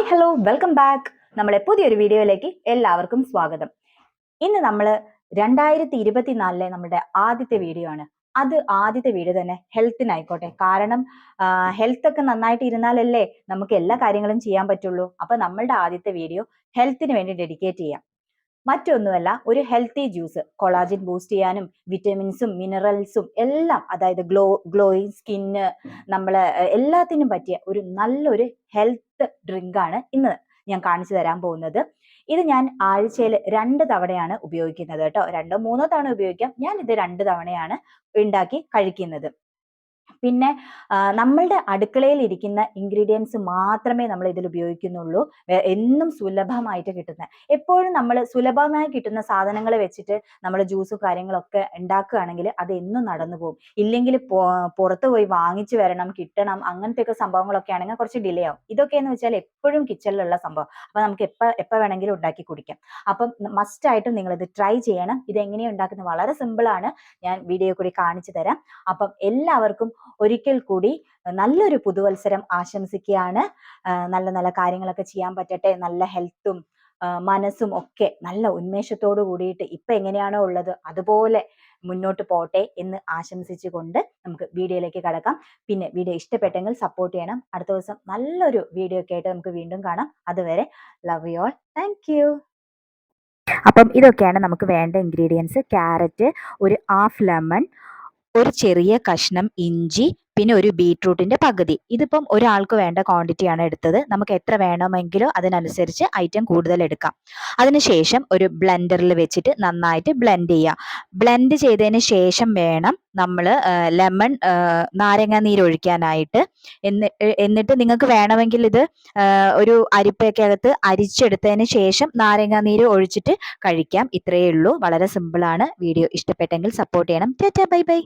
Hi hello welcome back. നമ്മളെ പുതിയൊരു വീഡിയോയിലേക്ക് എല്ലാവർക്കും സ്വാഗതം. ഇന്ന് നമ്മൾ 2024 നമ്മുടെ ആദ്യത്തെ വീഡിയോ ആണ്. അത് ആദ്യത്തെ വീഡിയോ തന്നെ ഹെൽത്തിനായിക്കോട്ടെ. കാരണം ഹെൽത്ത് ഒക്കെ നന്നായിട്ട് ഇരുന്നാലല്ലേ നമുക്ക് എല്ലാ കാര്യങ്ങളും ചെയ്യാൻ പറ്റുള്ളൂ. അപ്പൊ നമ്മളുടെ ആദ്യത്തെ വീഡിയോ ഹെൽത്തിന് വേണ്ടി ഡെഡിക്കേറ്റ് ചെയ്യാം. മറ്റൊന്നുമല്ല, ഒരു ഹെൽത്തി ജ്യൂസ് കൊളാജിൻ ബൂസ്റ്റ് ചെയ്യാനും വിറ്റമിൻസും മിനറൽസും എല്ലാം, അതായത് ഗ്ലോയിങ് സ്കിന്ന്, നമ്മള് എല്ലാത്തിനും പറ്റിയ ഒരു നല്ലൊരു ഹെൽത്ത് ഡ്രിങ്ക് ആണ് ഇന്ന് ഞാൻ കാണിച്ചു തരാൻ പോകുന്നത്. ഇത് ഞാൻ ആഴ്ചയിൽ 2 തവണയാണ് ഉപയോഗിക്കുന്നത് കേട്ടോ. 2-3 തവണ ഉപയോഗിക്കാം. ഞാൻ ഇത് 2 തവണയാണ് ഉണ്ടാക്കി കഴിക്കുന്നത്. പിന്നെ നമ്മളുടെ അടുക്കളയിൽ ഇരിക്കുന്ന ഇൻഗ്രീഡിയൻസ് മാത്രമേ നമ്മൾ ഇതിൽ ഉപയോഗിക്കുന്നുള്ളൂ. എന്നും സുലഭമായിട്ട് കിട്ടുന്ന, എപ്പോഴും നമ്മൾ സുലഭമായി കിട്ടുന്ന സാധനങ്ങൾ വെച്ചിട്ട് നമ്മൾ ജ്യൂസും കാര്യങ്ങളൊക്കെ ഉണ്ടാക്കുകയാണെങ്കിൽ അത് എന്നും നടന്നു പോകും. ഇല്ലെങ്കിൽ പുറത്ത് പോയി വാങ്ങിച്ചു വരണം, കിട്ടണം, അങ്ങനത്തെയൊക്കെ സംഭവങ്ങളൊക്കെ ആണെങ്കിൽ കുറച്ച് ഡിലേ ആവും. ഇതൊക്കെയെന്ന് വെച്ചാൽ എപ്പോഴും കിച്ചണിലുള്ള സംഭവം. അപ്പൊ നമുക്ക് എപ്പോൾ വേണമെങ്കിലും ഉണ്ടാക്കി കുടിക്കാം. അപ്പം മസ്റ്റ് ആയിട്ടും നിങ്ങൾ ഇത് ട്രൈ ചെയ്യണം. ഇത് എങ്ങനെയാണ് ഉണ്ടാക്കുന്നത്? വളരെ സിമ്പിൾ ആണ്. ഞാൻ വീഡിയോ കൂടി കാണിച്ചു തരാം. അപ്പം എല്ലാവർക്കും ഒരിക്കൽ കൂടി നല്ലൊരു പുതുവത്സരം ആശംസിക്കുകയാണ്. നല്ല നല്ല കാര്യങ്ങളൊക്കെ ചെയ്യാൻ പറ്റട്ടെ. നല്ല ഹെൽത്തും മനസ്സും ഒക്കെ നല്ല ഉന്മേഷത്തോടു കൂടിയിട്ട് ഇപ്പൊ എങ്ങനെയാണോ ഉള്ളത് അതുപോലെ മുന്നോട്ട് പോട്ടെ എന്ന് ആശംസിച്ചുകൊണ്ട് നമുക്ക് വീഡിയോയിലേക്ക് കടക്കാം. പിന്നെ വീഡിയോ ഇഷ്ടപ്പെട്ടെങ്കിൽ സപ്പോർട്ട് ചെയ്യണം. അടുത്ത ദിവസം നല്ലൊരു വീഡിയോ ഒക്കെ ആയിട്ട് നമുക്ക് വീണ്ടും കാണാം. അതുവരെ love you all. Thank you. അപ്പം ഇതൊക്കെയാണ് നമുക്ക് വേണ്ട ഇൻഗ്രീഡിയൻസ്. ക്യാരറ്റ്, ഒരു ഹാഫ് ലെമൺ, ഒരു ചെറിയ കഷ്ണം ഇഞ്ചി, പിന്നെ ഒരു ബീട്രൂട്ടിന്റെ പകുതി. ഇതിപ്പം ഒരാൾക്ക് വേണ്ട ക്വാണ്ടിറ്റിയാണ് എടുത്തത്. നമുക്ക് എത്ര വേണമെങ്കിലോ അതിനനുസരിച്ച് ഐറ്റം കൂടുതൽ എടുക്കാം. അതിനുശേഷം ഒരു ബ്ലെൻഡറിൽ വെച്ചിട്ട് നന്നായിട്ട് ബ്ലെൻഡ് ചെയ്യുക. ബ്ലെൻഡ് ചെയ്തതിന് ശേഷം വേണം നമ്മൾ നാരങ്ങ നീര് ഒഴിക്കാനായിട്ട്. എന്നിട്ട് നിങ്ങൾക്ക് വേണമെങ്കിൽ ഇത് ഒരു അരിപ്പയൊക്കെ അകത്ത് അരിച്ചെടുത്തതിന് ശേഷം നാരങ്ങ നീര് ഒഴിച്ചിട്ട് കഴിക്കാം. ഇത്രയേ ഉള്ളൂ. വളരെ സിമ്പിളാണ്. വീഡിയോ ഇഷ്ടപ്പെട്ടെങ്കിൽ സപ്പോർട്ട് ചെയ്യണം. Tata, bye bye.